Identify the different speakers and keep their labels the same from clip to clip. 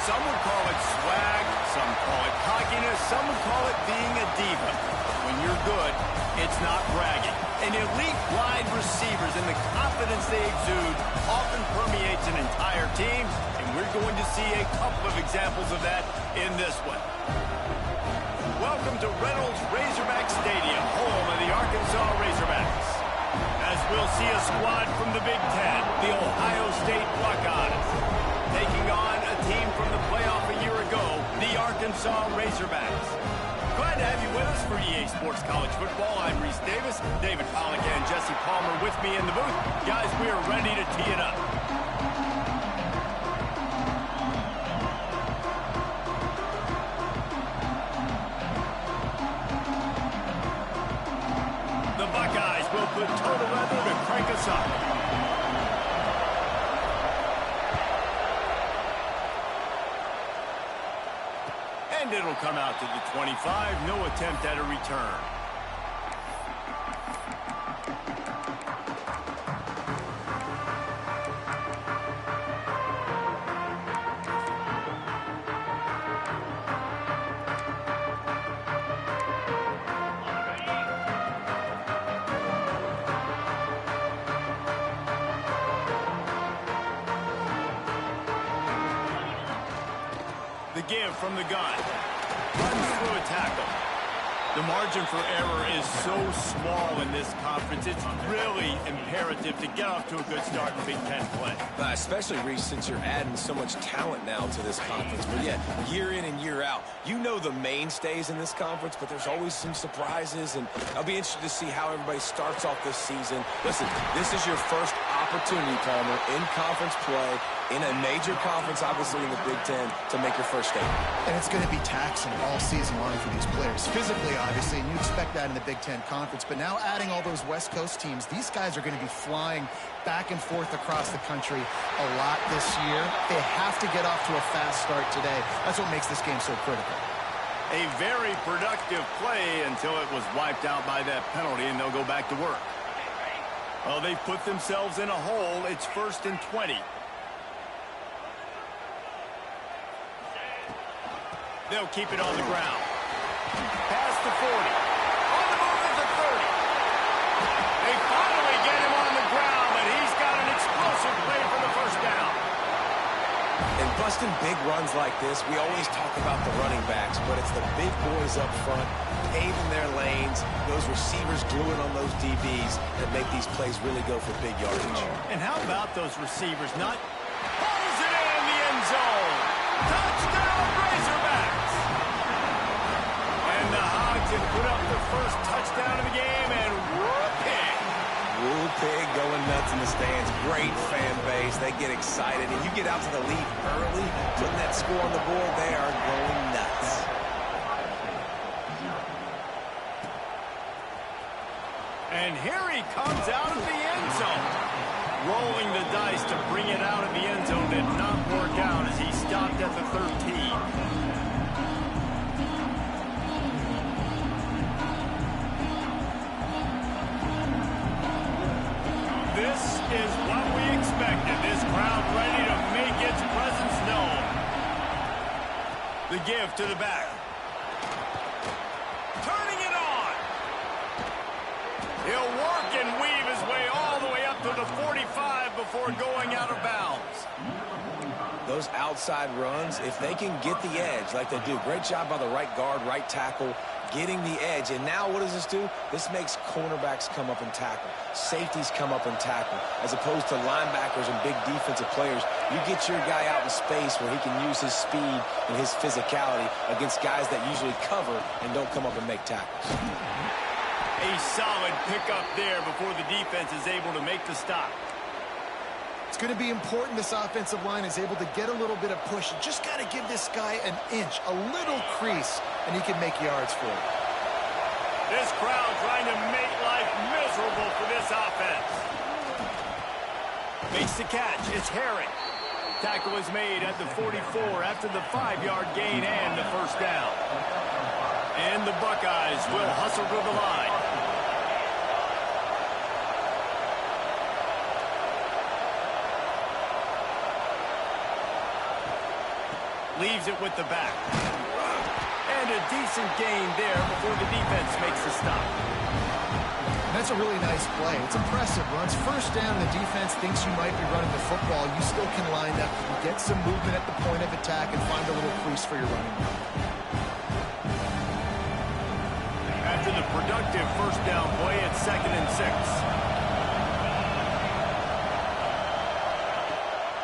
Speaker 1: Some would call it swag, some call it cockiness, some would call it being a diva. When you're good, it's not bragging. And elite wide receivers and the confidence they exude often permeates an entire team, and we're going to see a couple of examples of that in this one. Welcome to Reynolds Razorback Stadium, home of the Arkansas Razorbacks. As we'll see a squad from the Big Ten, the Ohio State Buckeyes, taking on a team from the playoff a year ago, the Arkansas Razorbacks. Glad to have you with us for EA Sports College Football. I'm Reese Davis, David Pollock and Jesse Palmer with me in the booth. Guys, we are ready to tee it up. The Buckeyes will put total weather to crank us up. And it'll come out to the 25. No attempt at a return. The give from the gun. Runs through a tackle. The margin for error is so small in this conference, it's really imperative to get off to a good start in Big Ten play.
Speaker 2: Especially, Reese, since you're adding so much talent now to this conference. But yeah, year in and year out, you know the mainstays in this conference, but there's always some surprises, and I'll be interested to see how everybody starts off this season. Listen, this is your first opportunity, Palmer, in conference play, in a major conference, obviously in the Big Ten, to make your first statement.
Speaker 3: And it's going to be taxing all season long for these players. Physically, obviously, and you expect that in the Big Ten Conference. But now adding all those West Coast teams, these guys are going to be flying back and forth across the country a lot this year. They have to get off to a fast start today. That's what makes this game so critical.
Speaker 1: A very productive play until it was wiped out by that penalty, and they'll go back to work. Well, they've put themselves in a hole. It's 1st and 20. They'll keep it on the ground. Past the 40. On the move at the 30. They finally get him on the ground, and he's got an explosive play for the first down.
Speaker 2: And busting big runs like this, we always talk about the running backs, but it's the big boys up front, paving their lanes, those receivers gluing on those DBs that make these plays really go for big yardage.
Speaker 1: And how about those receivers not pulls it in the end zone. Touchdown, Razorbacks! And the Hogs have put up the first touchdown of the game, and whoop-pig!
Speaker 2: Whoop-pig going nuts in the stands. Great fan base. They get excited, and you get out to the lead early, putting that score on the board, they are going nuts.
Speaker 1: And here he comes out of the end zone. Rolling the dice to bring it out of the end zone did not work out as he stopped at the 13. This is what we expected. This crowd ready to make its presence known. The give to the back. Turning it on. He'll work and weave his way all the way up to the 45 before going out of bounds.
Speaker 2: Those outside runs, if they can get the edge like they do, great job by the right guard, right tackle, getting the edge. And now what does this do? This makes cornerbacks come up and tackle. Safeties come up and tackle. As opposed to linebackers and big defensive players, you get your guy out in space where he can use his speed and his physicality against guys that usually cover and don't come up and make tackles.
Speaker 1: A solid pickup there before the defense is able to make the stop.
Speaker 3: It's going to be important this offensive line is able to get a little bit of push. You just got to give this guy an inch, a little crease, and he can make yards for it.
Speaker 1: This crowd trying to make life miserable for this offense. Makes the catch. It's Herring. Tackle is made at the 44 after the 5-yard gain and the first down. And the Buckeyes will hustle to the line. Leaves it with the back. And a decent gain there before the defense makes the stop.
Speaker 3: That's a really nice play. It's impressive. Runs first down, the defense thinks you might be running the football. You still can line up, get some movement at the point of attack, and find a little crease for your running back.
Speaker 1: After the productive first down play, it's 2nd and 6.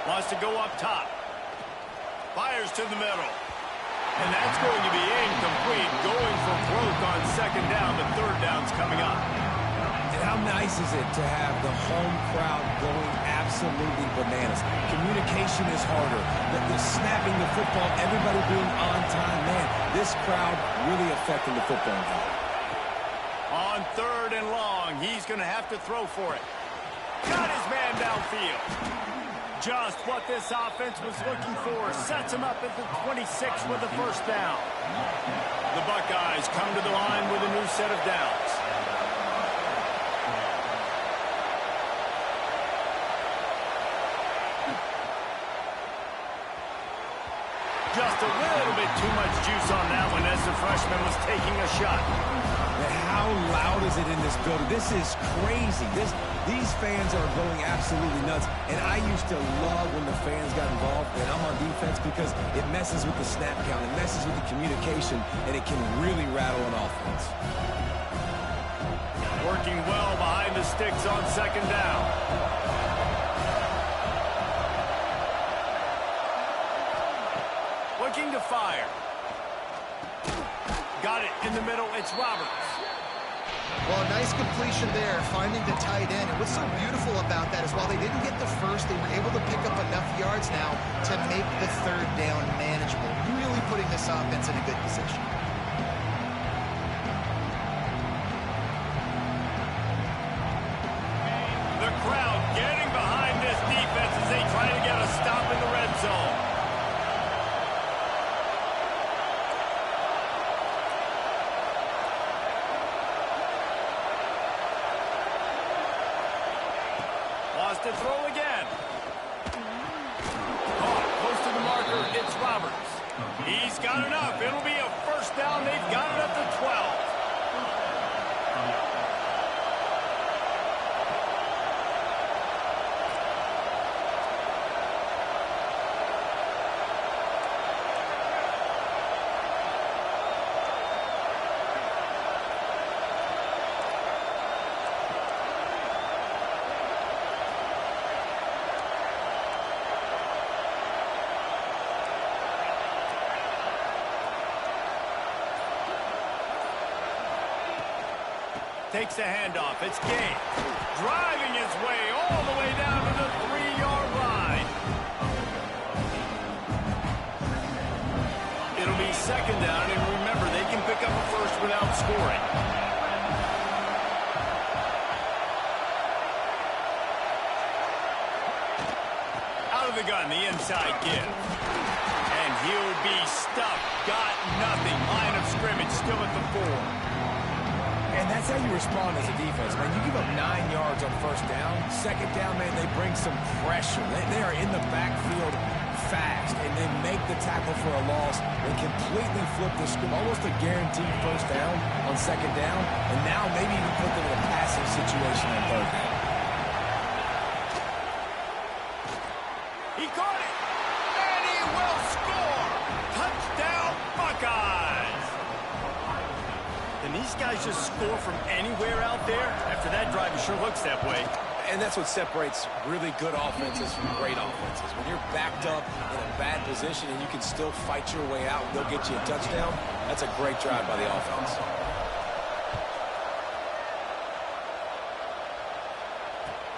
Speaker 1: Wants to go up top. Fires to the middle. And that's going to be incomplete. Going for broke on 2nd down. The 3rd down's coming up.
Speaker 2: And how nice is it to have the home crowd going absolutely bananas? Communication is harder. The snapping the football, everybody being on time. Man, this crowd really affecting the football game.
Speaker 1: On 3rd and long, he's going to have to throw for it. Got his man downfield. Just what this offense was looking for. Sets him up at the 26 with the first down. The Buckeyes come to the line with a new set of downs. Just a little bit too much juice on that one as the freshman was taking a shot.
Speaker 2: And how loud is it in this building? This is crazy. These fans are going absolutely nuts. And I used to love when the fans got involved, and I'm on defense because it messes with the snap count. It messes with the communication, and it can really rattle an offense.
Speaker 1: Working well behind the sticks on 2nd down. Looking to fire. Got it in the middle. It's Roberts.
Speaker 3: Well, a nice completion there, finding the tight end. And what's so beautiful about that is while they didn't get the first, they were able to pick up enough yards now to make the 3rd down manageable. Really putting this offense in a good position.
Speaker 1: The crowd getting behind this defense as they try to get a stop in the red zone. To throw again. Caught close to the marker. It's Roberts. He's got enough. It'll be a first down. They've got it up to 12. Takes the handoff. It's Gay. Driving his way all the way down to the 3-yard line. It'll be 2nd down, and remember, they can pick up a first without scoring. Out of the gun, the inside give. And he'll be stuffed. Got nothing. Line of scrimmage still at the 4.
Speaker 2: And that's how you respond as a defense, man. You give up 9 yards on 1st down. 2nd down, man, they bring some pressure. They are in the backfield fast, and they make the tackle for a loss. They completely flip the script, almost a guaranteed first down on 2nd down, and now maybe even put them in a passing situation on 3rd down.
Speaker 1: He caught it, and he will score. Touchdown, Buckeyes. Can these guys just score from anywhere out there? After that drive, it sure looks that way.
Speaker 2: And that's what separates really good offenses from great offenses. When you're backed up in a bad position and you can still fight your way out and they'll get you a touchdown, that's a great drive by the offense.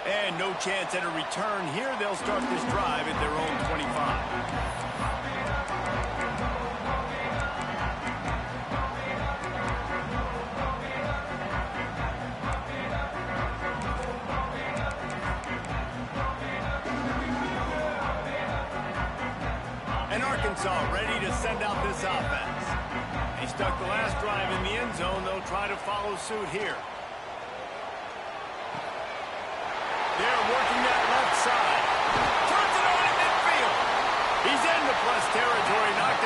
Speaker 1: And no chance at a return here. They'll start this drive at their own 25. Arkansas ready to send out this offense. They stuck the last drive in the end zone. They'll try to follow suit here. They're working that left side. Turns it on in midfield. He's in the plus territory, not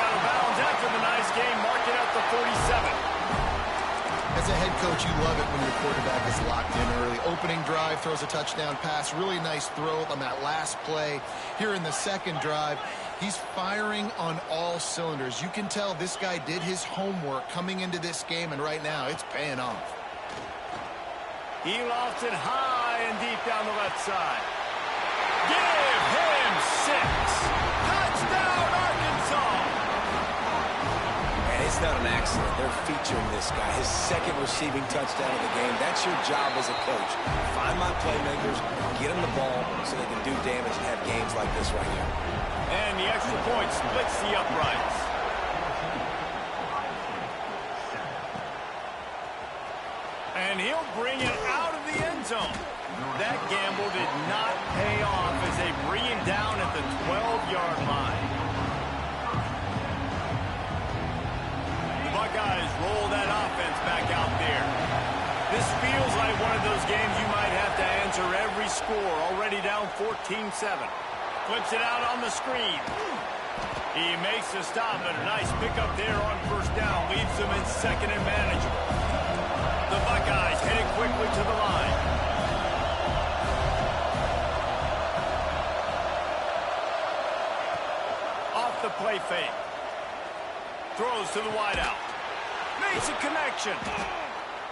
Speaker 3: Coach, you love it when your quarterback is locked in early. Opening drive, throws a touchdown pass. Really nice throw on that last play. Here in the second drive, he's firing on all cylinders. You can tell this guy did his homework coming into this game, and right now it's paying off.
Speaker 1: He lofts it high and deep down the left side. Give him 6. Touchdown, Arkansas!
Speaker 2: And it's not an accident. They're featuring this guy. His second receiving touchdown of the game. That's your job as a coach. Find my playmakers, get them the ball so they can do damage and have games like this right here.
Speaker 1: And the extra point splits the uprights. And he'll bring it out of the end zone. That gamble did not pay off as they bring him down at the 12-yard line. The Buckeyes roll that offense back out there. This feels like one of those games you might have to answer every score. Already down 14-7. Flips it out on the screen. He makes the stop, but a nice pickup there on first down. Leaves them in second and manageable. The Buckeyes heading quickly to the line. Off the play fake. Throws to the wideout. Makes a connection.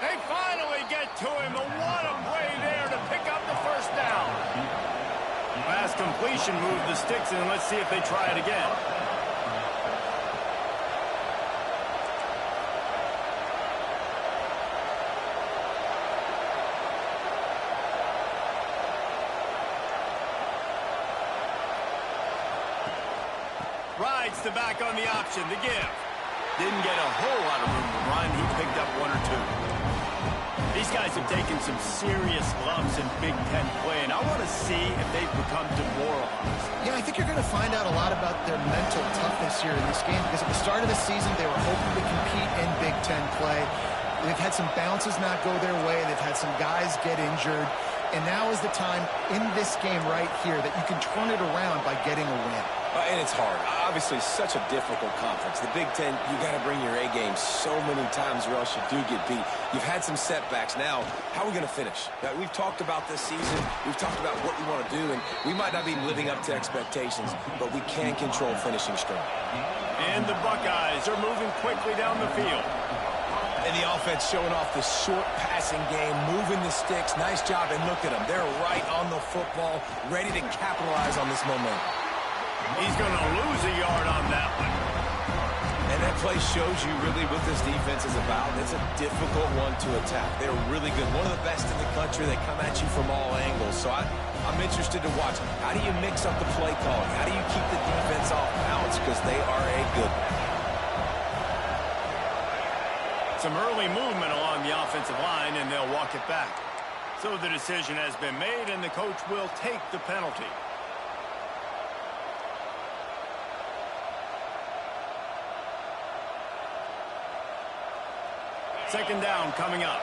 Speaker 1: They finally get to him. What a play there to pick up the first down. Fast completion moved the sticks, and let's see if they try it again. Rides the back on the option to give. Didn't get a whole lot of room to run. He picked up 1 or 2. These guys have taken some serious lumps in Big Ten play, and I want to see if they've become demoralized.
Speaker 3: Yeah, I think you're going to find out a lot about their mental toughness here in this game, because at the start of the season, they were hoping to compete in Big Ten play. They've had some bounces not go their way. They've had some guys get injured. And now is the time in this game right here that you can turn it around by getting a win.
Speaker 2: And it's hard. Obviously, such a difficult conference. The Big Ten, you got to bring your A game so many times or else you do get beat. You've had some setbacks. Now, how are we going to finish? We've talked about this season. We've talked about what we want to do, and we might not be living up to expectations, but we can control finishing strong.
Speaker 1: And the Buckeyes are moving quickly down the field.
Speaker 2: And the offense showing off the short passing game, moving the sticks. Nice job, and look at them. They're right on the football, ready to capitalize on this momentum.
Speaker 1: He's going to lose a yard on that one.
Speaker 2: And that play shows you really what this defense is about. It's a difficult one to attack. They're really good. One of the best in the country. They come at you from all angles. So I'm interested to watch. How do you mix up the play calling? How do you keep the defense off balance? Because they are a good one.
Speaker 1: Some early movement along the offensive line, and they'll walk it back. So the decision has been made, and the coach will take the penalty. Second down coming up.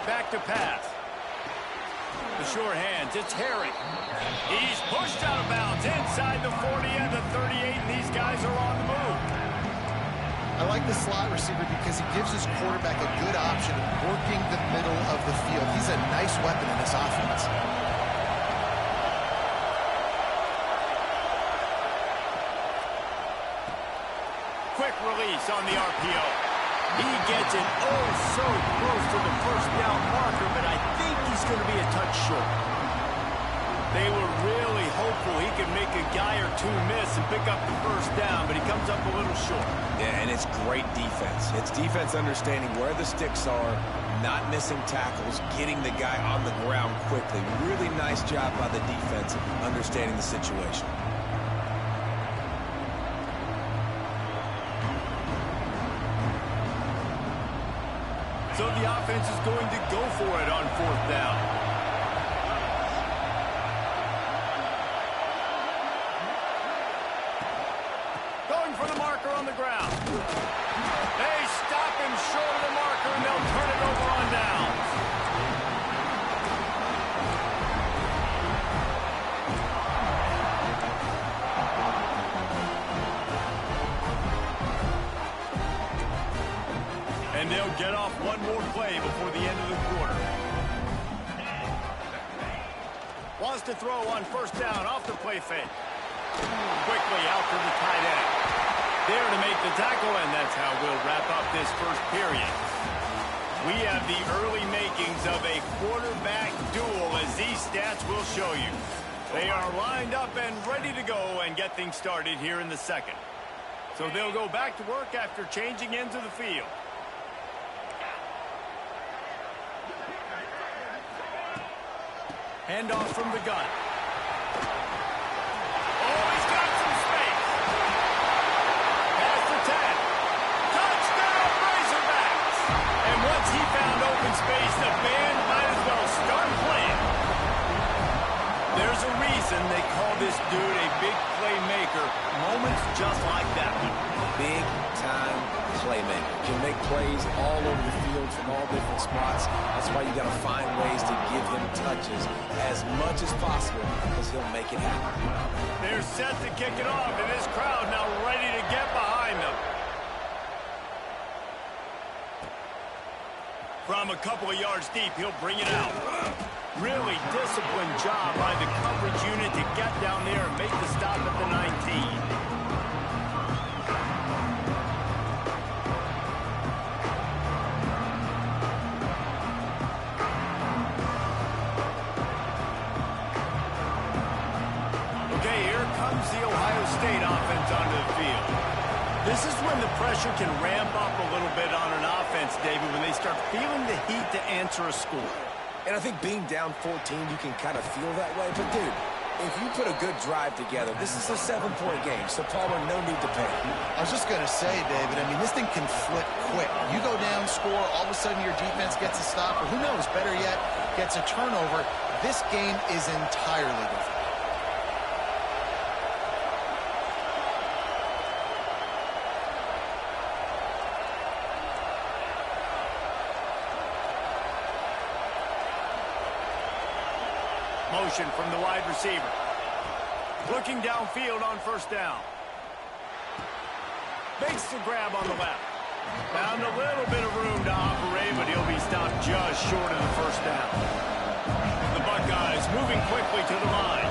Speaker 1: Back to pass. The sure hands, it's Harry. He's pushed out of bounds inside the 40 and the 38, and these guys are on the move.
Speaker 3: I like the slot receiver because he gives his quarterback a good option of working the middle of the field. He's a nice weapon in this offense.
Speaker 1: Quick release on the RPO. He gets it oh so close to the first down marker, but I think he's going to be a touch short. They were really hopeful he could make a guy or two miss and pick up the first down, but he comes up a little short.
Speaker 2: Yeah, and it's great defense. It's defense understanding where the sticks are, not missing tackles, getting the guy on the ground quickly. Really nice job by the defense understanding the situation.
Speaker 1: So the offense is going to go for it on fourth down. Going for the marker on the ground. They stop him short of the marker, and they'll turn it over on downs. And they'll get off one more play before the end of the quarter. Wants to throw on first down off the play fake. Quickly out to the tight end. There to make the tackle, and that's how we'll wrap up this first period. We have the early makings of a quarterback duel, as these stats will show you. They are lined up and ready to go and get things started here in the second. So they'll go back to work after changing into the field. Handoff from the gun. Oh, he's got some space. Pass to 10. Touchdown, Razorbacks. And once he found open space, the band might as well start playing. There's a reason they call this dude a big playmaker. Moments just like that one.
Speaker 2: Big-time playmaker. Can make plays all over the field from all different spots. That's why you got to find ways to give him touches as much as possible, because he'll make it happen.
Speaker 1: They're set to kick it off, and this crowd now ready to get behind them. From a couple of yards deep, he'll bring it out. Really disciplined job by the coverage unit to get down there and make the stop at the 19. The Ohio State offense onto the field. This is when the pressure can ramp up a little bit on an offense, David, when they start feeling the heat to answer a score.
Speaker 2: And I think being down 14, you can kind of feel that way. But, dude, if you put a good drive together, this is a 7-point game, so Palmer, no need to panic.
Speaker 3: I was just going to say, David, I mean, this thing can flip quick. You go down, score, all of a sudden your defense gets a stop, or who knows, better yet, gets a turnover. This game is entirely different.
Speaker 1: Motion from the wide receiver. Looking downfield on first down. Makes the grab on the left. Found a little bit of room to operate, but he'll be stopped just short of the first down. The Buckeyes moving quickly to the line.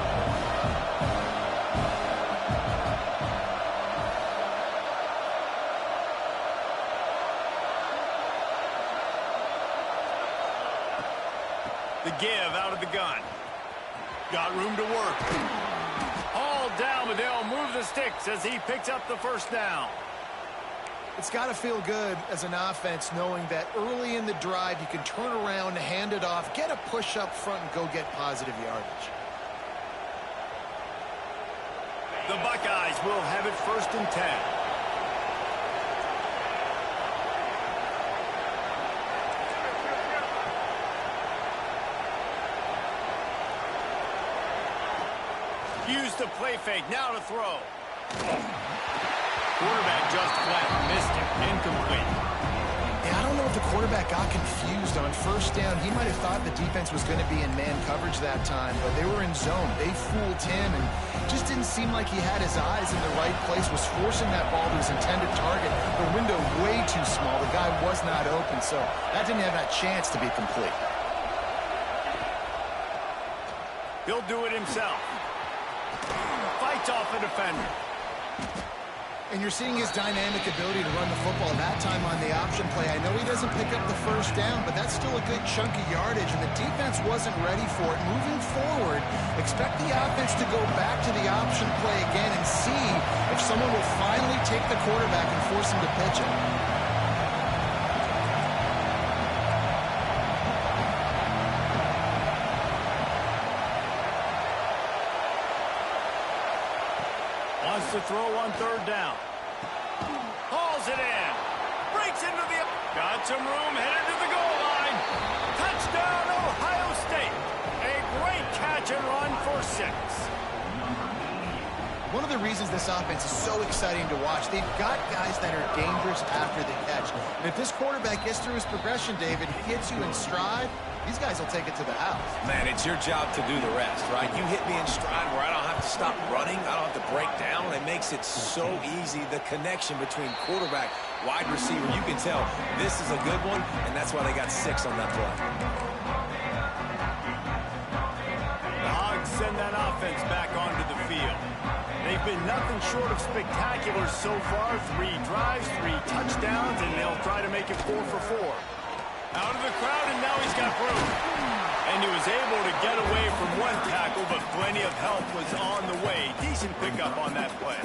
Speaker 1: The give out of the gun. Got room to work. All down, but they'll move the sticks as he picks up the first down.
Speaker 3: It's got to feel good as an offense knowing that early in the drive you can turn around, hand it off, get a push up front, and go get positive yardage.
Speaker 1: The Buckeyes will have it 1st and 10. Use the play fake, now to throw. Quarterback just flat missed it, incomplete.
Speaker 3: Yeah, I don't know if the quarterback got confused on first down. He might have thought the defense was going to be in man coverage that time, but they were in zone. They fooled him, and just didn't seem like he had his eyes in the right place, was forcing that ball to his intended target. The window way too small. The guy was not open, so that didn't have that chance to be complete.
Speaker 1: He'll do it himself. Fights off a defender.
Speaker 3: And you're seeing his dynamic ability to run the football that time on the option play. I know he doesn't pick up the first down, but that's still a good chunk of yardage, and the defense wasn't ready for it. Moving forward, expect the offense to go back to the option play again and see if someone will finally take the quarterback and force him to pitch it.
Speaker 1: To throw on third down. Hauls it in. Breaks into the... Got some room, headed to the goal line. Touchdown, Ohio State. A great catch and run for 6.
Speaker 3: One of the reasons this offense is so exciting to watch, they've got guys that are dangerous after the catch. And if this quarterback gets through his progression, David, hits you in stride, these guys will take it to the house.
Speaker 2: Man, it's your job to do the rest, right? You hit me in stride where I don't have have to stop running. I don't have to break down. It makes it so easy. The connection between quarterback, wide receiver, you can tell this is a good one, and that's why they got 6 on that play.
Speaker 1: The Hogs send that offense back onto the field. They've been nothing short of spectacular so far. 3 drives, 3 touchdowns, and they'll try to make it 4 for 4. Out of the crowd, and now he's got room. And he was able to get away from one tackle, but plenty of help was on the way. Decent pickup on that play.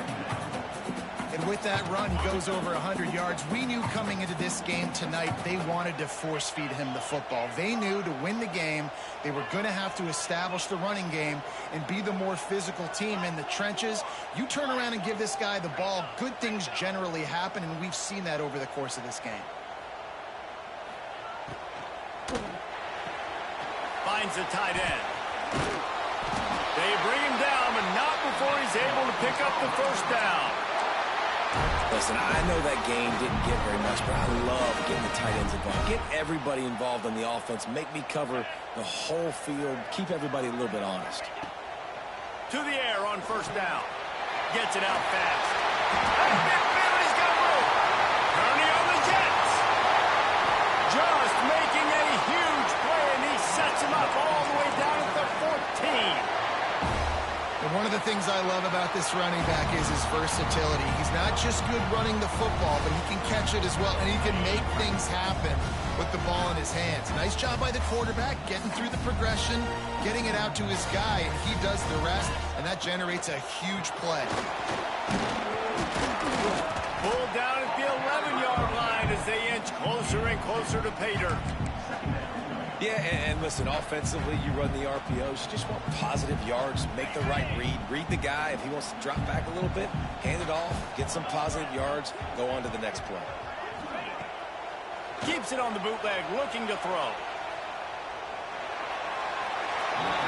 Speaker 3: And with that run, he goes over 100 yards. We knew coming into this game tonight, they wanted to force feed him the football. They knew to win the game, they were going to have to establish the running game and be the more physical team in the trenches. You turn around and give this guy the ball, good things generally happen, and we've seen that over the course of this game.
Speaker 1: Finds a tight end. They bring him down, but not before he's able to pick up the first down.
Speaker 2: Listen, I know that game didn't get very much, but I love getting the tight ends involved. Get everybody involved on the offense. Make me cover the whole field. Keep everybody a little bit honest.
Speaker 1: To the air on first down. Gets it out fast. He's got room. Kearney on the Jets. Just making a huge play, and he sets him up all the way down at the 14.
Speaker 3: And one of the things I love about this running back is his versatility. He's not just good running the football, but he can catch it as well, and he can make things happen with the ball in his hands. Nice job by the quarterback, getting through the progression, getting it out to his guy, and he does the rest, and that generates a huge play.
Speaker 1: Pulled down at the 11-yard line as they inch closer and closer to pay dirt.
Speaker 2: Yeah, and listen, offensively, you run the RPOs. You just want positive yards, make the right read the guy. If he wants to drop back a little bit, hand it off, get some positive yards, go on to the next play.
Speaker 1: Keeps it on the bootleg, looking to throw.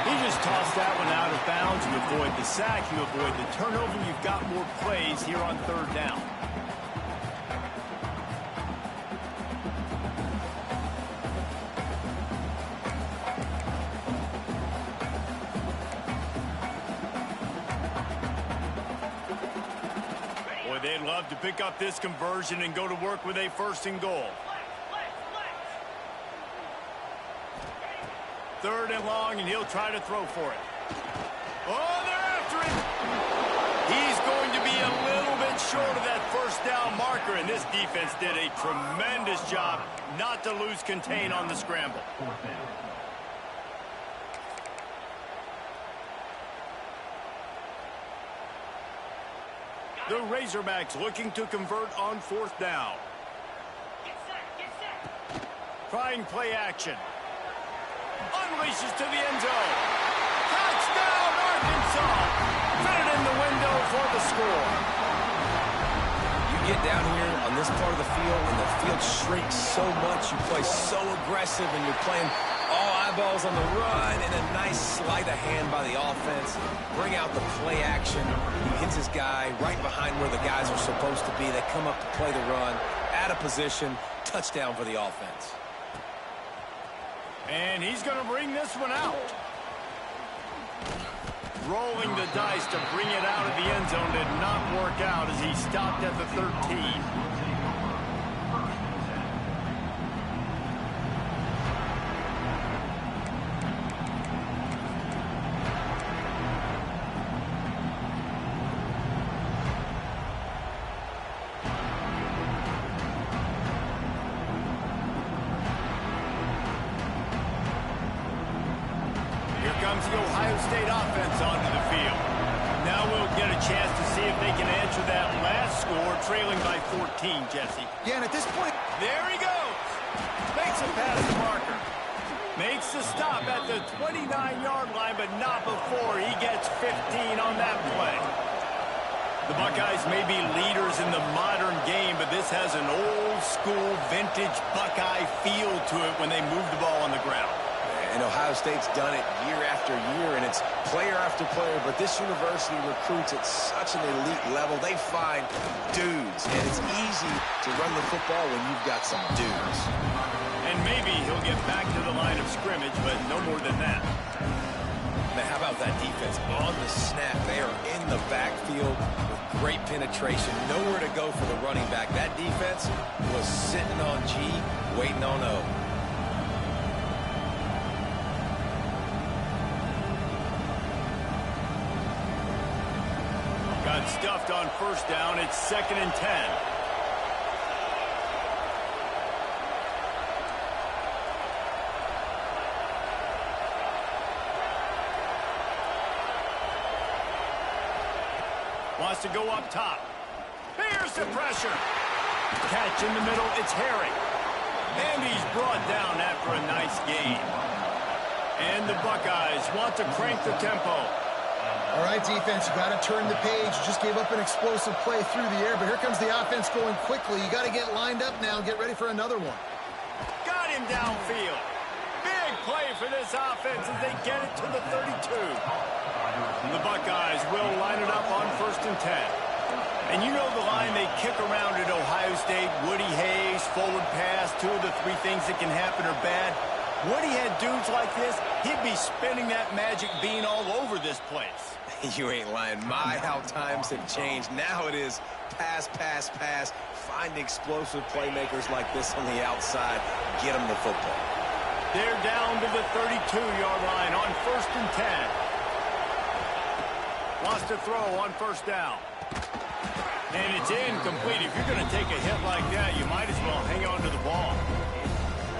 Speaker 1: He just tossed that one out of bounds. You avoid the sack, you avoid the turnover. You've got more plays here on third down. They'd love to pick up this conversion and go to work with a 1st and goal. 3rd and long, and he'll try to throw for it. Oh, they're after him. He's going to be a little bit short of that 1st down marker, and this defense did a tremendous job not to lose contain on the scramble. The Razorbacks looking to convert on 4th down. Trying play action. Unleashes to the end zone. Touchdown, Arkansas! Fit it in the window for the score.
Speaker 2: You get down here on this part of the field, and the field shrinks so much. You play so aggressive, and you're playing all eyeballs on the run, and a nice sleight of hand by the offense. Bring out the play action. He hits his guy right behind where the guys are supposed to be. They come up to play the run, out of position, touchdown for the offense.
Speaker 1: And he's going to bring this one out. Rolling the dice to bring it out of the end zone did not work out as he stopped at the 13. Comes the Ohio State offense onto the field. Now we'll get a chance to see if they can answer that last score, trailing by 14, Jesse.
Speaker 3: Yeah, and at this point,
Speaker 1: there he goes. Makes a pass to Marker. Makes the stop at the 29-yard line, but not before he gets 15 on that play. The Buckeyes may be leaders in the modern game, but this has an old-school, vintage Buckeye feel to it when they move the ball on the ground.
Speaker 2: And Ohio State's done it year after year, and it's player after player. But this university recruits at such an elite level. They find dudes, and it's easy to run the football when you've got some dudes.
Speaker 1: And maybe he'll get back to the line of scrimmage, but no more than that.
Speaker 2: Man, how about that defense on the snap? They are in the backfield with great penetration. Nowhere to go for the running back. That defense was sitting on G, waiting on O.
Speaker 1: Got stuffed on first down. It's 2nd and 10. Wants to go up top. Here's the pressure. Catch in the middle. It's Harry. And he's brought down after a nice gain. And the Buckeyes want to crank the tempo.
Speaker 3: All right, defense, you got to turn the page. You just gave up an explosive play through the air, but here comes the offense going quickly. You got to get lined up now and get ready for another one.
Speaker 1: Got him downfield. Big play for this offense as they get it to the 32. And the Buckeyes will line it up on 1st and 10. And you know the line they kick around at Ohio State, Woody Hayes, forward pass, 2 of the 3 things that can happen are bad. Woody had dudes like this, he'd be spinning that magic bean all over this place.
Speaker 2: You ain't lying. My, how times have changed. Now it is pass, pass, pass. Find explosive playmakers like this on the outside. Get them the football.
Speaker 1: They're down to the 32-yard line on 1st and 10. Wants to throw on 1st down. And it's incomplete. If you're going to take a hit like that, you might as well hang on to the ball.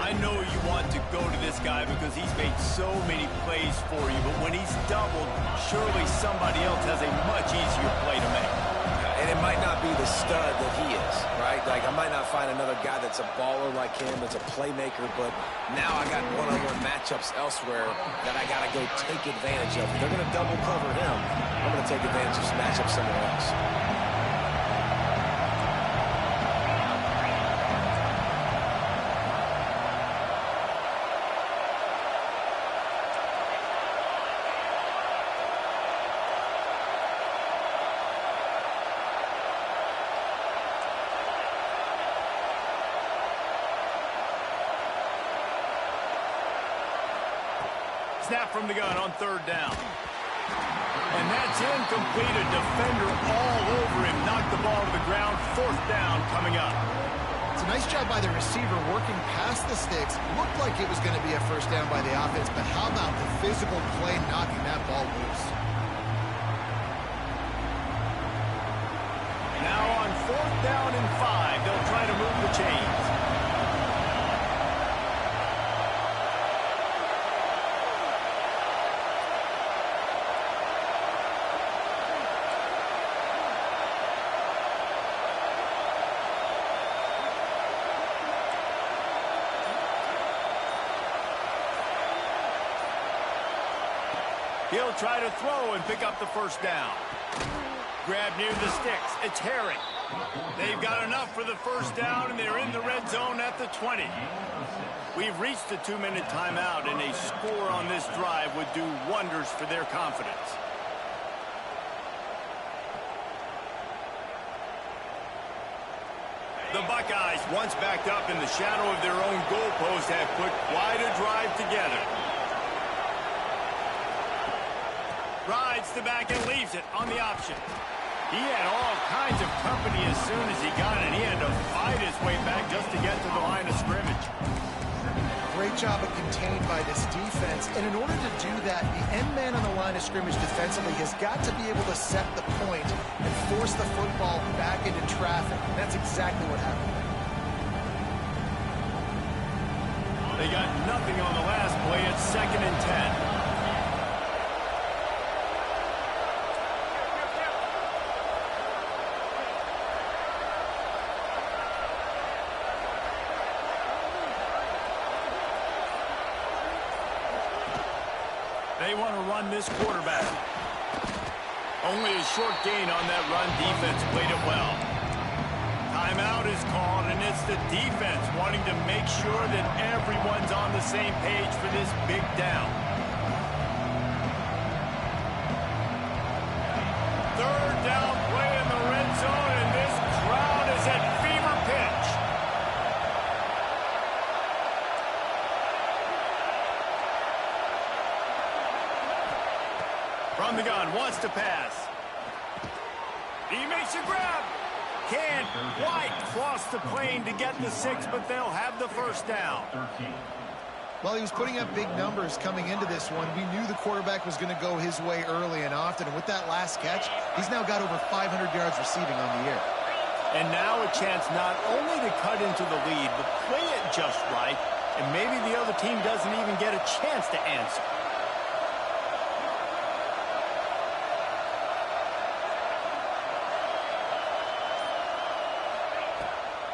Speaker 1: I know you want to go to this guy because he's made so many plays for you, but when he's doubled, surely somebody else has a much easier play to make.
Speaker 2: And it might not be the stud that he is, right? Like, I might not find another guy that's a baller like him, that's a playmaker, but now I got one-on-one matchups elsewhere that I got to go take advantage of. If they're going to double cover him, I'm going to take advantage of some matchups somewhere else.
Speaker 1: Snap from the gun on 3rd down. And that's incomplete. A defender all over him. Knocked the ball to the ground. 4th down coming up.
Speaker 3: It's a nice job by the receiver working past the sticks. Looked like it was going to be a 1st down by the offense, but how about the physical play knocking that ball loose?
Speaker 1: Now on 4th down and 5, they'll try to move the chains. He'll try to throw and pick up the 1st down. Grab near the sticks. It's Harry. They've got enough for the 1st down, and they're in the red zone at the 20. We've reached the 2-minute timeout, and a score on this drive would do wonders for their confidence. The Buckeyes, once backed up in the shadow of their own goalpost, have put quite a drive together. Rides the back and leaves it on the option. He had all kinds of company as soon as he got it. He had to fight his way back just to get to the line of scrimmage.
Speaker 3: Great job of contained by this defense. And in order to do that, the end man on the line of scrimmage defensively has got to be able to set the point and force the football back into traffic. And that's exactly what happened.
Speaker 1: They got nothing on the last play. It's 2nd and 10. They want to run this quarterback. Only a short gain on that run. Defense played it well. Timeout is called, and it's the defense wanting to make sure that everyone's on the same page for this big down. 3rd down play in the red zone, and this crowd is at fever pitch. From the gun, wants to pass. He makes a grab. Can't quite cross the plane to get the 6, but they'll have the first down.
Speaker 3: Well, he was putting up big numbers coming into this one. We knew the quarterback was going to go his way early and often. And with that last catch, he's now got over 500 yards receiving on the year.
Speaker 1: And now a chance not only to cut into the lead, but play it just right. And maybe the other team doesn't even get a chance to answer.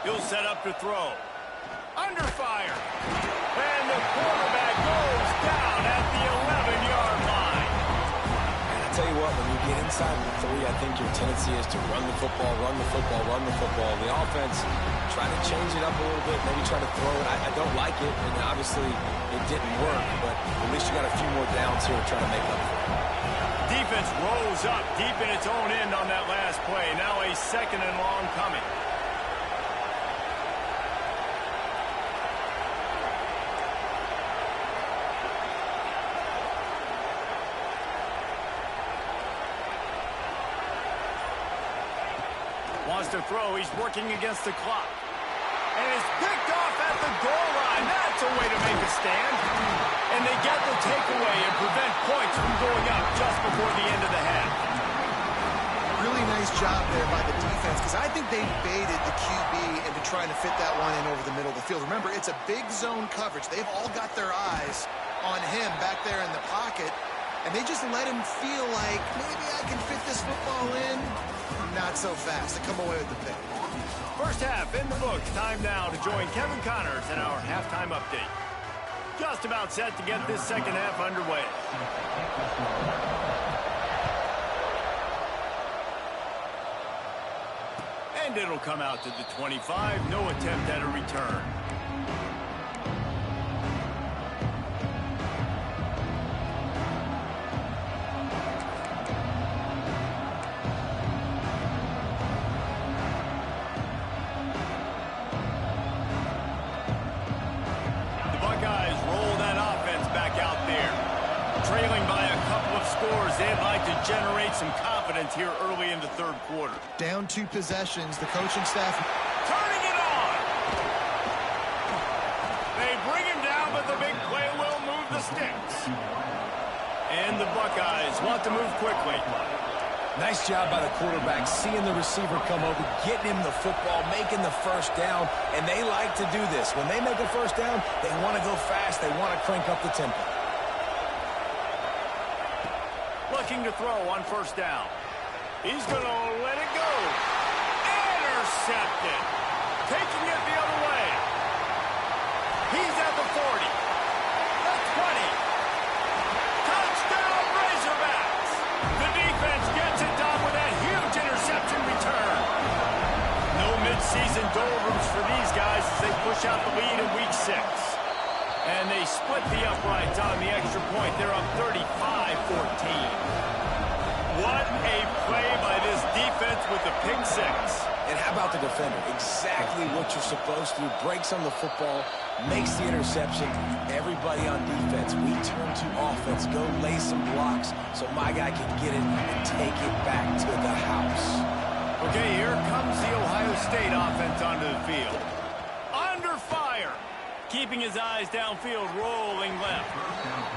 Speaker 1: He'll set up to throw. Under fire. And the quarterback goes down at the 11-yard line.
Speaker 2: And I tell you what, when you get inside the 3, I think your tendency is to run the football, run the football, run the football. The offense, try to change it up a little bit, maybe try to throw it. I don't like it, and obviously it didn't work, but at least you got a few more downs here to try to make up for it.
Speaker 1: Defense rolls up deep in its own end on that last play. Now a 2nd and long coming. Wants to throw. He's working against the clock. And it's picked off at the goal line. That's a way to make a stand. And they get the takeaway and prevent points from going up just before the end of the half.
Speaker 3: Really nice job there by the defense, because I think they baited the QB into trying to fit that one in over the middle of the field. Remember, it's a big zone coverage. They've all got their eyes on him back there in the pocket, and they just let him feel like, maybe I can fit this football in. Not so fast. They come away with the pick.
Speaker 1: First half in the books. Time now to join Kevin Connors in our halftime update. Just about set to get this second half underway. And it'll come out to the 25. No attempt at a return. Trailing by a couple of scores, they'd like to generate some confidence here early in the third quarter.
Speaker 3: Down 2 possessions, the coaching staff
Speaker 1: turning it on. They bring him down, but the big play will move the sticks. And the Buckeyes want to move quickly.
Speaker 2: Nice job by the quarterback, seeing the receiver come over, getting him the football, making the first down, and they like to do this. When they make a first down, they want to go fast, they want to crank up the tempo.
Speaker 1: Looking to throw on first down. He's going to let it go. Intercepted. Taking it the other way. He's at the 40. The 20. Touchdown Razorbacks. The defense gets it done with that huge interception return. No midseason doldrums for these guys as they push out the lead in week 6. And they split the uprights on the extra point. They're up 35-14. What a play by this defense with the pick 6.
Speaker 2: And how about the defender? Exactly what you're supposed to do. Breaks on the football, makes the interception. Everybody on defense, we turn to offense. Go lay some blocks so my guy can get it and take it back to the house.
Speaker 1: Okay, here comes the Ohio State offense onto the field. Under fire. Keeping his eyes downfield, rolling left.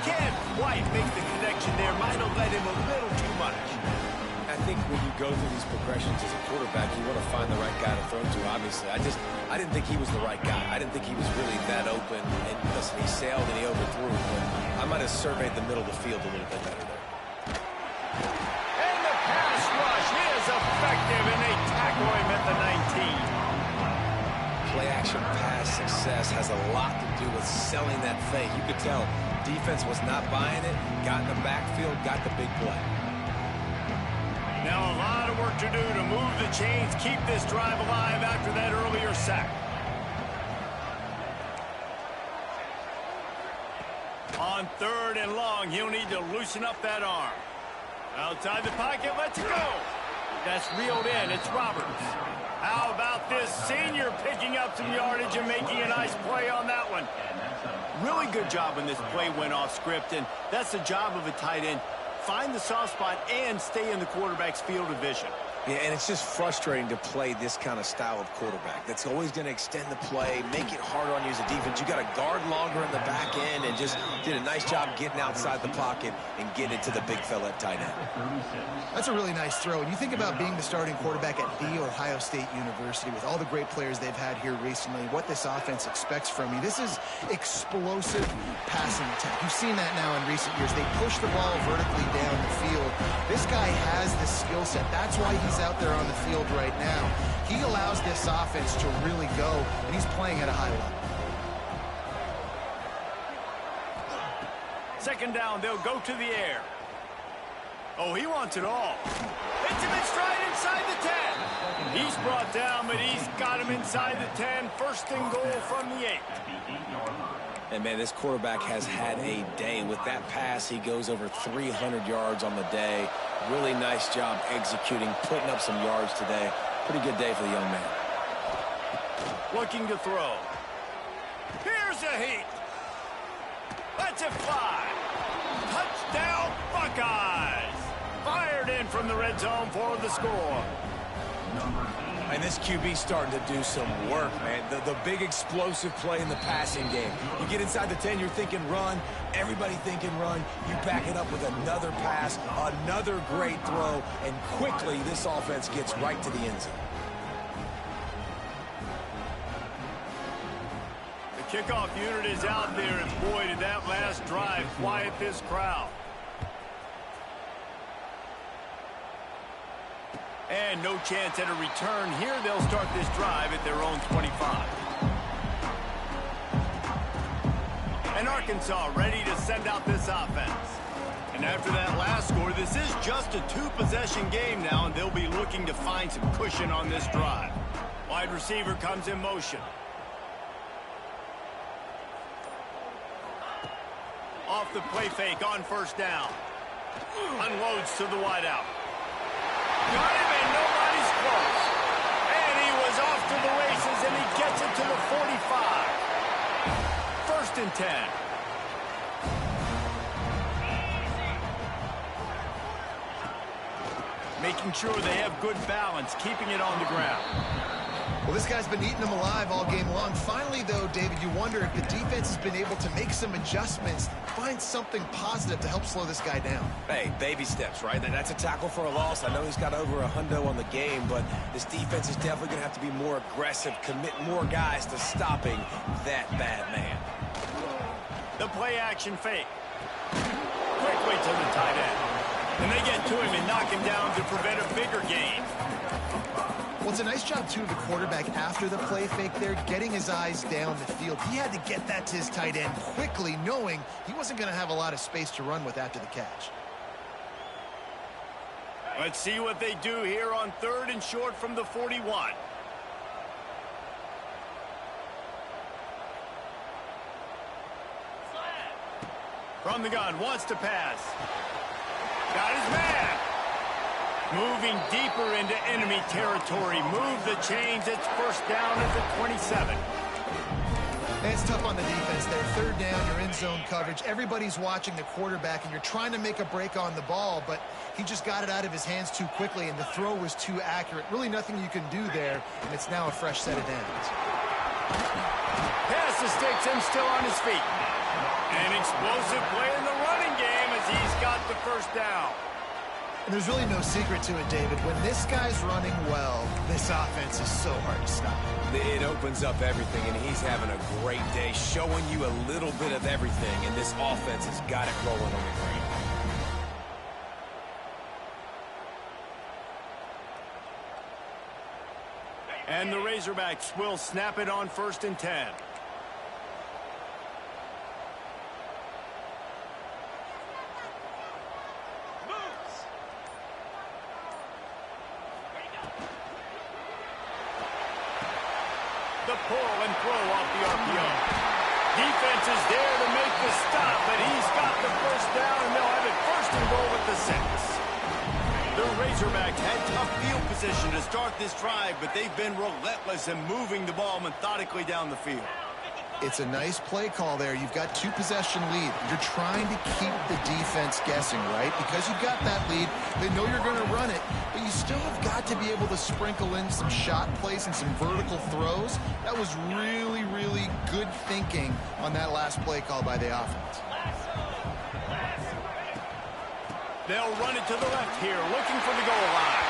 Speaker 1: Can't quite make the connection there. Might have led him a little too much.
Speaker 2: I think when you go through these progressions as a quarterback, you want to find the right guy to throw to, obviously. I didn't think he was the right guy. I didn't think he was really that open. And listen, he sailed and he overthrew. But I might have surveyed the middle of the field a little bit better there.
Speaker 1: And the pass rush is effective, and they tackle him at the 19.
Speaker 2: Play-action pass success has a lot to do with selling that fake. You could tell defense was not buying it, got in the backfield, got the big play.
Speaker 1: Now a lot of work to do to move the chains, keep this drive alive after that earlier sack. On 3rd and long, he'll need to loosen up that arm. Outside the pocket, lets it go. That's reeled in. It's Roberts. How about this senior picking up some yardage and making a nice play on that one? Really good job when this play went off script, and that's the job of a tight end. find the soft spot and stay in the quarterback's field of vision.
Speaker 2: Yeah, and it's just frustrating to play this kind of style of quarterback. That's always going to extend the play, make it harder on you as a defense. You got to guard longer in the back end and just did a nice job getting outside the pocket and getting it to the big fella at tight end.
Speaker 3: That's a really nice throw. And you think about being the starting quarterback at The Ohio State University with all the great players they've had here recently, what this offense expects from you. This is explosive passing attack. You've seen that now in recent years. They push the ball vertically down the field. This guy has the skill set. That's why he's out there on the field right now. He allows this offense to really go, and he's playing at a high level.
Speaker 1: Second down, they'll go to the air. Oh, he wants it all. Hits him in stride inside the 10. He's brought down, but he's got him inside the 10. First and goal from the 8.
Speaker 2: And, man, this quarterback has had a day. With that pass, he goes over 300 yards on the day. Really nice job executing, putting up some yards today. Pretty good day for the young man.
Speaker 1: Looking to throw. Here's a heat. Let's it fly. Touchdown, Buckeyes. Fired in from the red zone for the score.
Speaker 2: And this QB's starting to do some work, man. The big explosive play in the passing game. You get inside the 10, you're thinking run. Everybody thinking run. You back it up with another pass, another great throw, and quickly this offense gets right to the end zone.
Speaker 1: The kickoff unit is out there, and boy, did that last drive quiet this crowd. And no chance at a return here. They'll start this drive at their own 25. And Arkansas ready to send out this offense. And after that last score, this is just a two-possession game now, and they'll be looking to find some cushion on this drive. Wide receiver comes in motion. Off the play fake on first down. Unloads to the wideout. Got him, and nobody's close. And he was off to the races, and he gets it to the 45. First and 10. Making sure they have good balance, keeping it on the ground.
Speaker 3: Well, this guy's been eating them alive all game long. Finally, though, David, you wonder if the defense has been able to make some adjustments, find something positive to help slow this guy down.
Speaker 2: Hey, baby steps, right? That's a tackle for a loss. I know he's got over a hundo on the game, but this defense is definitely going to have to be more aggressive, commit more guys to stopping that bad man.
Speaker 1: The play action fake. Quickly to the tight end. And they get to him and knock him down to prevent a bigger gain.
Speaker 3: Well, it's a nice job, too, of the quarterback after the play fake there, getting his eyes down the field. He had to get that to his tight end quickly, knowing he wasn't going to have a lot of space to run with after the catch.
Speaker 1: Let's see what they do here on third and short from the 41. From the gun, wants to pass. Got his man. Moving deeper into enemy territory. Move the chains. It's first down at the 27.
Speaker 3: And it's tough on the defense there. Third down, you're in zone coverage. Everybody's watching the quarterback, and you're trying to make a break on the ball, but he just got it out of his hands too quickly, and the throw was too accurate. Really nothing you can do there, and it's now a fresh set of downs.
Speaker 1: Pass to sticks him still on his feet. An explosive play in the running game as he's got the first down.
Speaker 3: And there's really no secret to it, David. When this guy's running well, this offense is so hard to stop.
Speaker 2: It opens up everything, and he's having a great day, showing you a little bit of everything, and this offense has got it rolling on the ground.
Speaker 1: And the Razorbacks will snap it on first and 10. The pull and throw off the RPO. Defense is there to make the stop, but he's got the first down, and they'll have it first and goal at the 6. The Razorbacks had tough field position to start this drive, but they've been relentless in moving the ball methodically down the field.
Speaker 3: It's a nice play call there. You've got 2-possession lead. You're trying to keep the defense guessing, right? Because you've got that lead, they know you're going to run it, but you still have got to be able to sprinkle in some shot plays and some vertical throws. That was really, really good thinking on that last play call by the offense.
Speaker 1: They'll run it to the left here, looking for the goal line.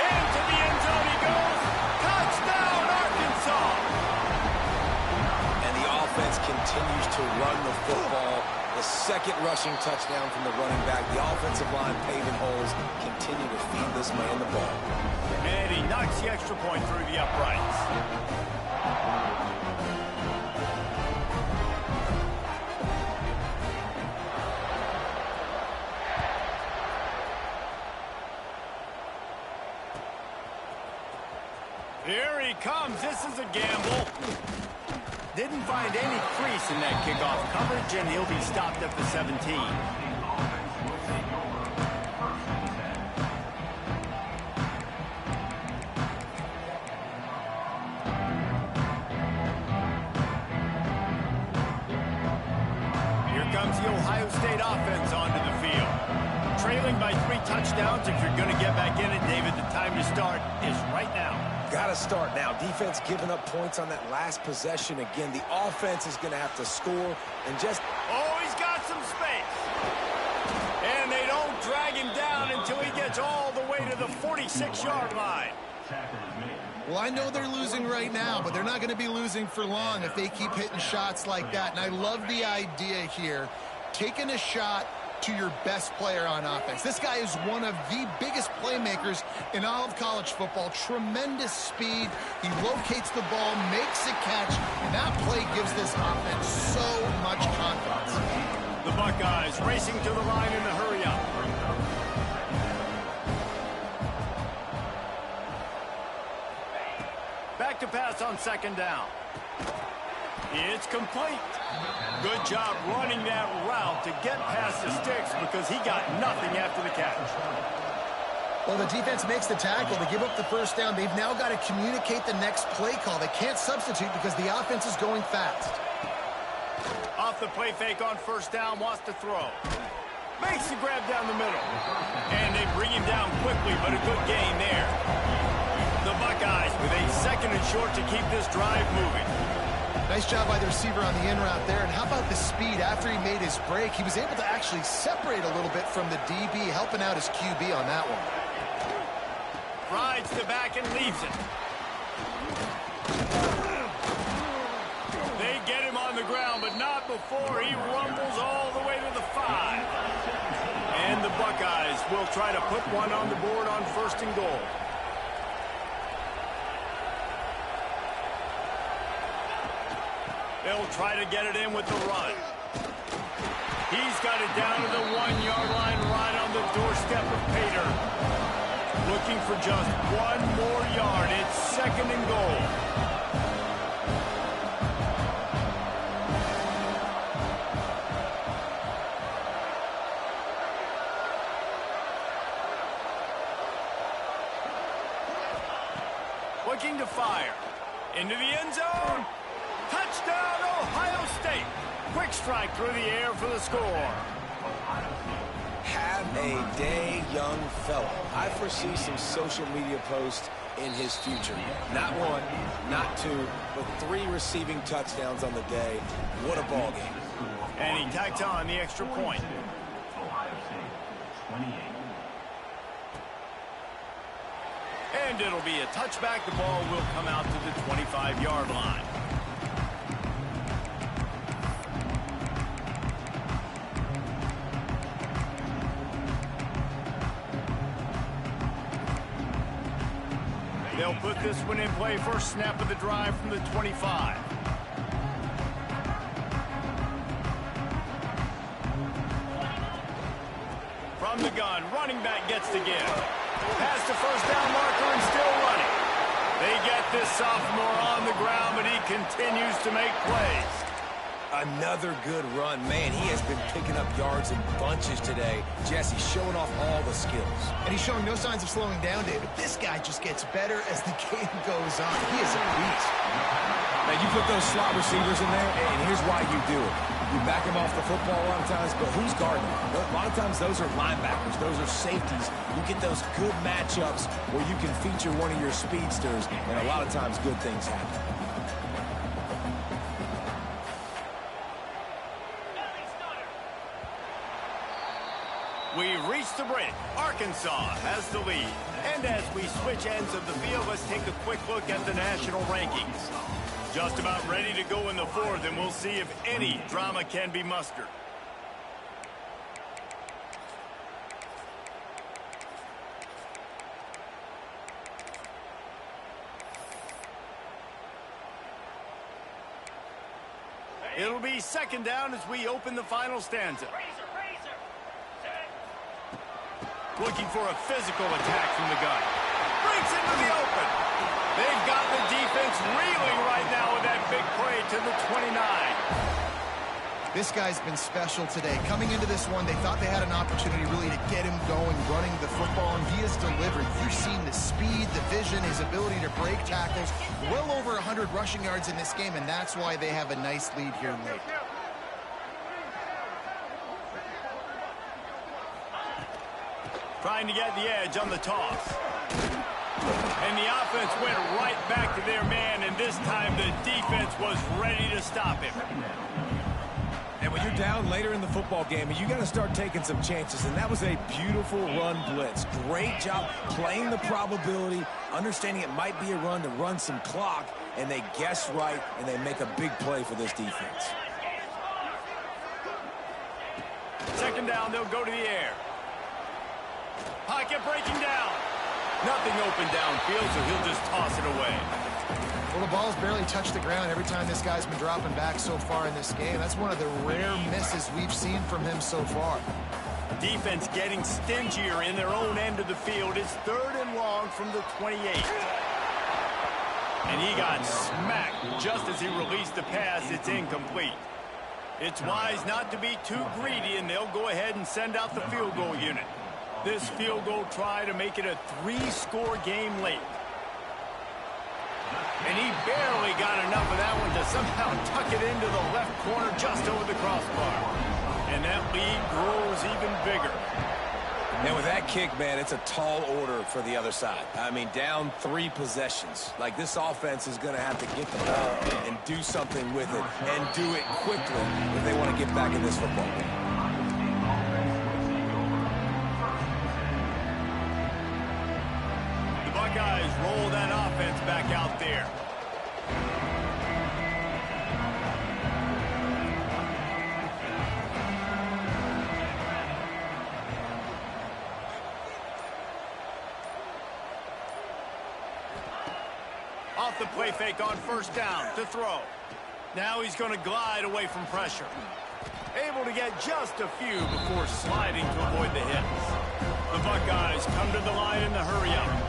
Speaker 1: Into the end zone he goes. Touchdown, Arkansas!
Speaker 2: Offense continues to run the football. The second rushing touchdown from the running back. The offensive line paving holes, continue to feed this man the ball.
Speaker 1: And he knocks the extra point through the uprights. Here he comes. This is a gamble. Didn't find any crease in that kickoff coverage, and he'll be stopped at the 17. Here comes the Ohio State offense onto the field. Trailing by 3 touchdowns. If you're going to get back in it, David, the time to start is right now.
Speaker 2: Got to start now. Defense giving up points on that last possession. Again, the offense is going to have to score and just...
Speaker 1: Oh, he's got some space. And they don't drag him down until he gets all the way to the 46-yard line.
Speaker 3: Well, I know they're losing right now, but they're not going to be losing for long if they keep hitting shots like that. And I love the idea here, taking a shot to your best player on offense. This guy is one of the biggest playmakers in all of college football. Tremendous speed. He locates the ball, makes a catch, and that play gives this offense so much confidence.
Speaker 1: The Buckeyes racing to the line in a hurry-up. Back to pass on second down. It's complete. Good job running that route to get past the sticks because he got nothing after the catch.
Speaker 3: Well, the defense makes the tackle. They give up the first down. They've now got to communicate the next play call. They can't substitute because the offense is going fast.
Speaker 1: Off the play fake on first down, wants to throw. Makes the grab down the middle. And they bring him down quickly, but a good gain there. The Buckeyes with a second and short to keep this drive moving.
Speaker 3: Nice job by the receiver on the in route there. And how about the speed? After he made his break, he was able to actually separate a little bit from the DB, helping out his QB on that one.
Speaker 1: Rides the back and leaves it. They get him on the ground, but not before he rumbles all the way to the 5. And the Buckeyes will try to put one on the board on first and goal. They'll try to get it in with the run. He's got it down to the 1-yard line right on the doorstep of Pater. Looking for just one more yard. It's second and goal. Looking to fire. Into the end zone. Touchdown, Ohio State. Quick strike through the air for the score.
Speaker 2: Have a day, young fella. I foresee some social media posts in his future. Not 1, not 2, but 3 receiving touchdowns on the day. What a ball game.
Speaker 1: And he tacked on the extra point. And it'll be a touchback. The ball will come out to the 25-yard line. They'll put this one in play. First snap of the drive from the 25. From the gun, running back gets the give. Past the first down marker and still running. They get this sophomore on the ground, but he continues to make plays.
Speaker 2: Another good run. Man, he has been picking up yards in bunches today. Jesse showing off all the skills.
Speaker 3: And he's showing no signs of slowing down, David. This guy just gets better as the game goes on. He is a beast.
Speaker 2: Now, you put those slot receivers in there, and here's why you do it. You back him off the football a lot of times, but who's guarding him? A lot of times those are linebackers. Those are safeties. You get those good matchups where you can feature one of your speedsters, and a lot of times good things happen.
Speaker 1: We reach the break. Arkansas has the lead. And as we switch ends of the field, let's take a quick look at the national rankings. Just about ready to go in the fourth, and we'll see if any drama can be mustered. It'll be second down as we open the final stanza. Looking for a physical attack from the gun. Breaks into the open. They've got the defense reeling right now with that big play to the 29.
Speaker 3: This guy's been special today. Coming into this one, they thought they had an opportunity really to get him going, running the football, and he has delivered. You've seen the speed, the vision, his ability to break tackles. Well over 100 rushing yards in this game, and that's why they have a nice lead here late.
Speaker 1: Trying to get the edge on the toss. And the offense went right back to their man, and this time the defense was ready to stop him.
Speaker 2: And when you're down later in the football game, you got to start taking some chances, and that was a beautiful run blitz. Great job playing the probability, understanding it might be a run to run some clock, and they guess right, and they make a big play for this defense.
Speaker 1: Second down, they'll go to the air. Pocket breaking down. Nothing open downfield, so he'll just toss it away.
Speaker 3: Well, the ball's barely touched the ground every time this guy's been dropping back so far in this game. That's one of the rare misses we've seen from him so far.
Speaker 1: Defense getting stingier in their own end of the field. It's third and long from the 28. And he got smacked just as he released the pass. It's incomplete. It's wise not to be too greedy, and they'll go ahead and send out the field goal unit. This field goal try to make it a 3-score game late. And he barely got enough of that one to somehow tuck it into the left corner just over the crossbar. And that lead grows even bigger.
Speaker 2: And with that kick, man, it's a tall order for the other side. I mean, down 3 possessions. Like, this offense is going to have to get the ball and do something with it, and do it quickly if they want to get back in this football game.
Speaker 1: Buckeyes roll that offense back out there. Off the play fake on first down to throw. Now he's going to glide away from pressure. Able to get just a few before sliding to avoid the hits. The Buckeyes come to the line in the hurry-up.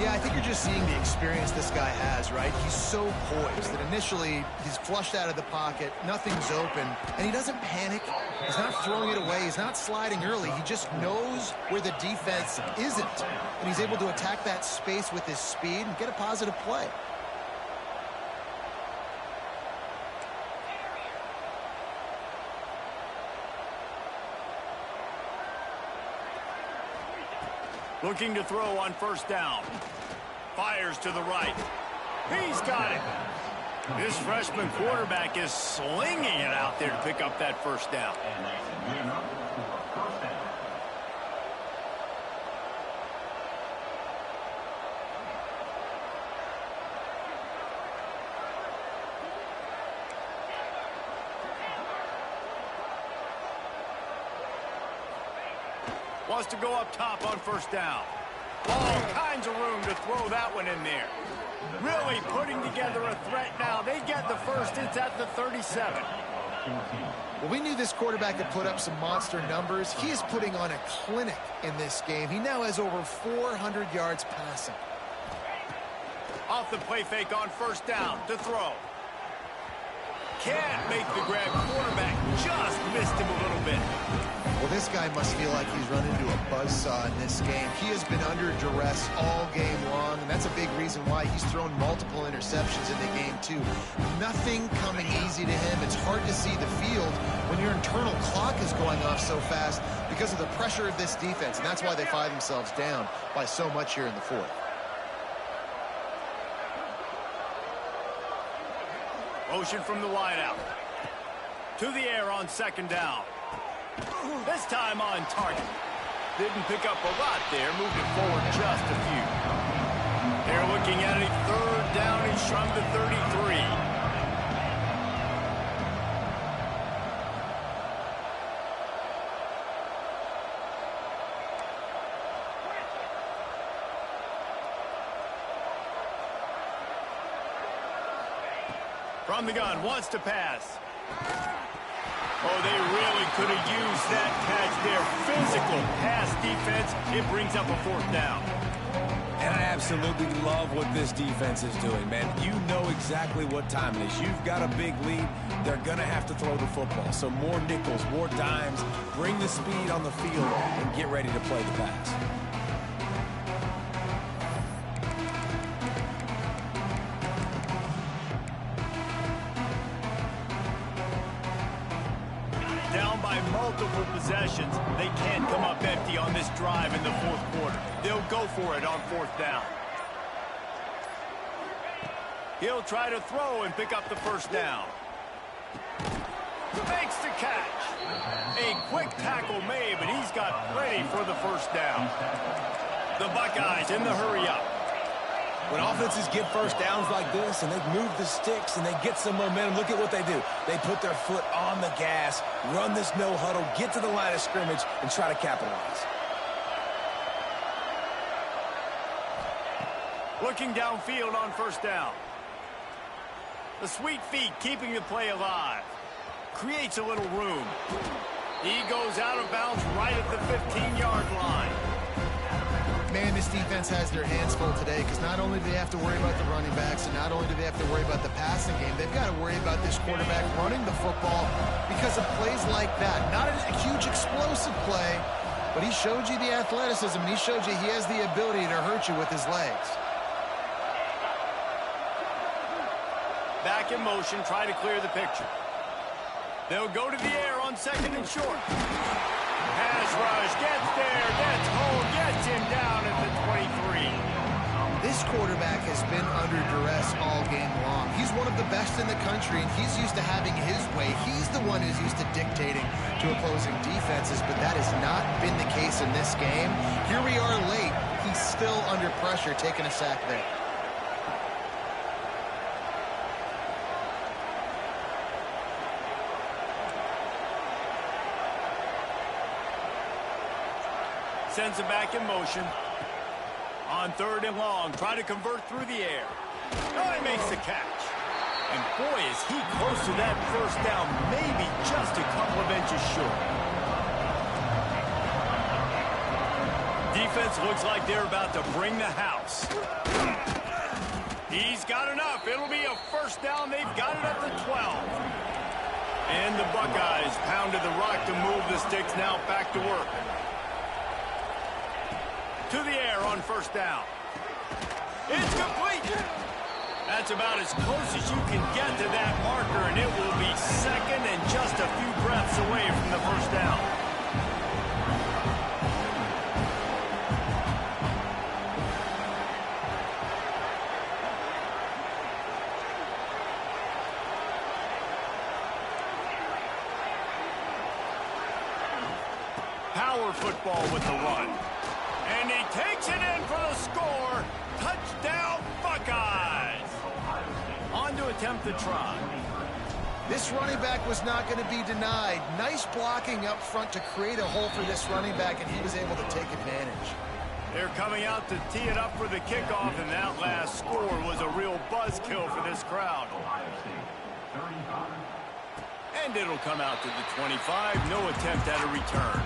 Speaker 3: Yeah, I think you're just seeing the experience this guy has, right? He's so poised that initially he's flushed out of the pocket, nothing's open, and he doesn't panic. He's not throwing it away. He's not sliding early. He just knows where the defense isn't, and he's able to attack that space with his speed and get a positive play.
Speaker 1: Looking to throw on first down. Fires to the right. He's got it. This freshman quarterback is slinging it out there to pick up that first down. Wants to go up top on first down. All kinds of room to throw that one in there. Really putting together a threat now. They get the first. It's at the 37.
Speaker 3: Well, we knew this quarterback could put up some monster numbers. He is putting on a clinic in this game. He now has over 400 yards passing.
Speaker 1: Off the play fake on first down to throw. can't make the grab. Quarterback just missed him a little bit.
Speaker 3: Well, this guy must feel like he's run into a buzzsaw in this game. He has been under duress all game long, and that's a big reason why he's thrown multiple interceptions in the game, too. Nothing coming easy to him. It's hard to see the field when your internal clock is going off so fast because of the pressure of this defense, and that's why they find themselves down by so much here in the fourth.
Speaker 1: Motion from the wideout. To the air on second down. This time on target. Didn't pick up a lot there. Moved it forward just a few. They're looking at a third down. He's from the 33. From the gun, wants to pass. Oh, they really could have used that catch there. Physical pass defense. It brings up a fourth down.
Speaker 2: And I absolutely love what this defense is doing, man. You know exactly what time it is. You've got a big lead. They're going to have to throw the football. So more nickels, more dimes. Bring the speed on the field and get ready to play the pass.
Speaker 1: Down by multiple possessions. They can't come up empty on this drive in the fourth quarter. They'll go for it on fourth down. He'll try to throw and pick up the first down. Makes the catch. A quick tackle made, but he's got plenty for the first down. The Buckeyes in the hurry-up.
Speaker 2: When offenses get first downs like this and they move the sticks and they get some momentum, look at what they do. They put their foot on the gas, run this no huddle, get to the line of scrimmage, and try to capitalize.
Speaker 1: Looking downfield on first down. The sweet feet keeping the play alive. Creates a little room. He goes out of bounds right at the 15-yard line.
Speaker 3: Man, this defense has their hands full today because not only do they have to worry about the running backs and not only do they have to worry about the passing game, they've got to worry about this quarterback running the football because of plays like that. Not a huge explosive play, but he showed you the athleticism and he showed you he has the ability to hurt you with his legs.
Speaker 1: Back in motion, try to clear the picture. They'll go to the air on second and short. Pass rush, gets there, gets home, gets him down at the 23.
Speaker 3: This quarterback has been under duress all game long. He's one of the best in the country, and he's used to having his way. He's the one who's used to dictating to opposing defenses, but that has not been the case in this game. Here we are late. He's still under pressure, taking a sack there.
Speaker 1: Sends it back in motion. On third and long, try to convert through the air. Oh, he makes the catch. And boy, is he close to that first down, maybe just a couple of inches short. Defense looks like they're about to bring the house. He's got enough. It'll be a first down. They've got it at the 12. And the Buckeyes pounded the rock to move the sticks. Now back to work. To the air on first down. It's complete. That's about as close as you can get to that marker, and it will be second and just a few breaths away from the first down. Power football with the run. And he takes it in for the score. Touchdown, Buckeyes. On to attempt the try.
Speaker 3: This running back was not going to be denied. Nice blocking up front to create a hole for this running back, and he was able to take advantage.
Speaker 1: They're coming out to tee it up for the kickoff, and that last score was a real buzzkill for this crowd. And it'll come out to the 25. No attempt at a return.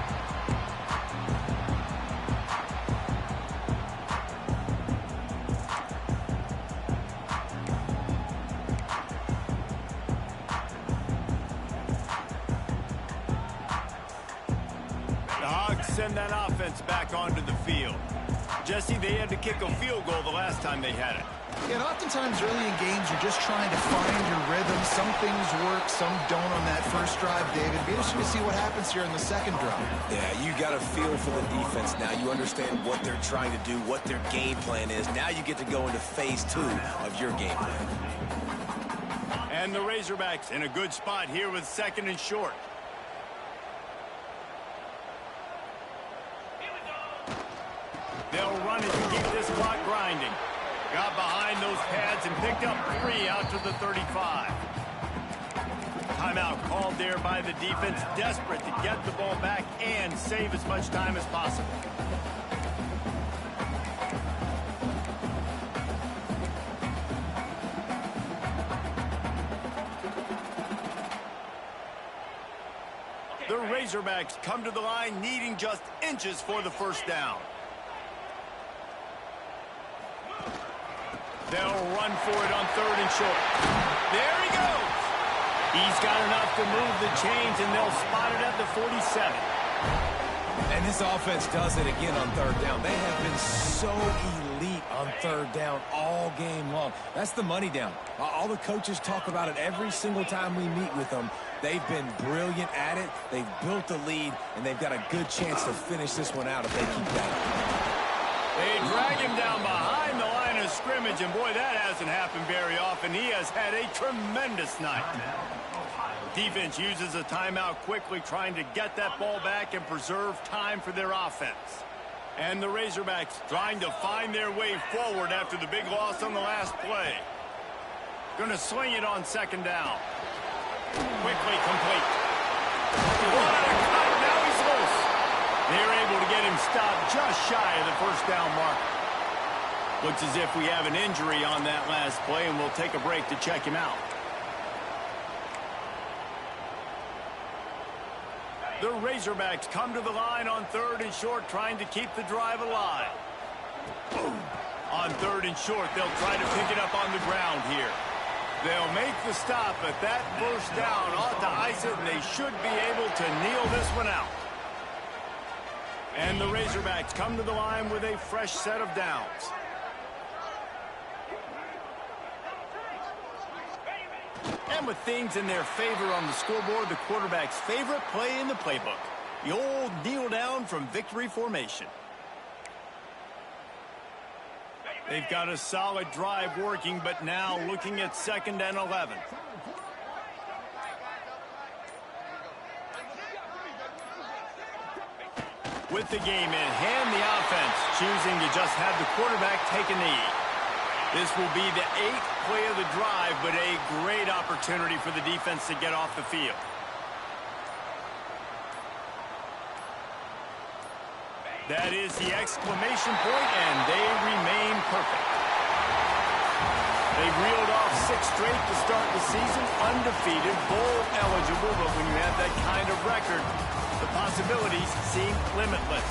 Speaker 1: send that offense back onto the field. Jesse, they had to kick a field goal the last time they had it.
Speaker 3: And oftentimes early in games, you're just trying to find your rhythm. Some things work, some don't on that first drive, David. Be interesting to see what happens here in the second drive.
Speaker 2: Yeah, you got a feel for the defense now. You understand what they're trying to do, what their game plan is. Now you get to go into phase 2 of your game plan.
Speaker 1: And the Razorbacks in a good spot here with 2nd and short. They'll run it to keep this clock grinding. Got behind those pads and picked up 3 out to the 35. Timeout called there by the defense, desperate to get the ball back and save as much time as possible. The Razorbacks come to the line needing just inches for the first down. They'll run for it on 3rd and short. There he goes. He's got enough to move the chains, and they'll spot it at the 47.
Speaker 2: And this offense does it again on 3rd down. They have been so elite on 3rd down all game long. That's the money down. All the coaches talk about it every single time we meet with them. They've been brilliant at it. They've built the lead, and they've got a good chance to finish this one out if they keep that.
Speaker 1: They drag him down behind the line of scrimmage, and boy, that hasn't happened very often. He has had a tremendous night. Defense uses a timeout quickly, trying to get that ball back and preserve time for their offense. And the Razorbacks trying to find their way forward after the big loss on the last play. Going to sling it on 2nd down. Quickly complete. What a cut! Now he's loose. They're able to get him stopped just shy of the 1st down mark. Looks as if we have an injury on that last play, and we'll take a break to check him out. The Razorbacks come to the line on 3rd and short, trying to keep the drive alive. On 3rd and short, they'll try to pick it up on the ground here. They'll make the stop, but that 1st down ought to ice it, and they should be able to kneel this one out. And the Razorbacks come to the line with a fresh set of downs. And with things in their favor on the scoreboard, the quarterback's favorite play in the playbook, the old kneel down from victory formation. They've got a solid drive working, but now looking at 2nd and 11. With the game in hand, the offense choosing to just have the quarterback take a knee. This will be the 8th play of the drive, but a great opportunity for the defense to get off the field. That is the exclamation point, and they remain perfect. They've reeled off 6 straight to start the season, undefeated, bowl eligible, but when you have that kind of record, the possibilities seem limitless.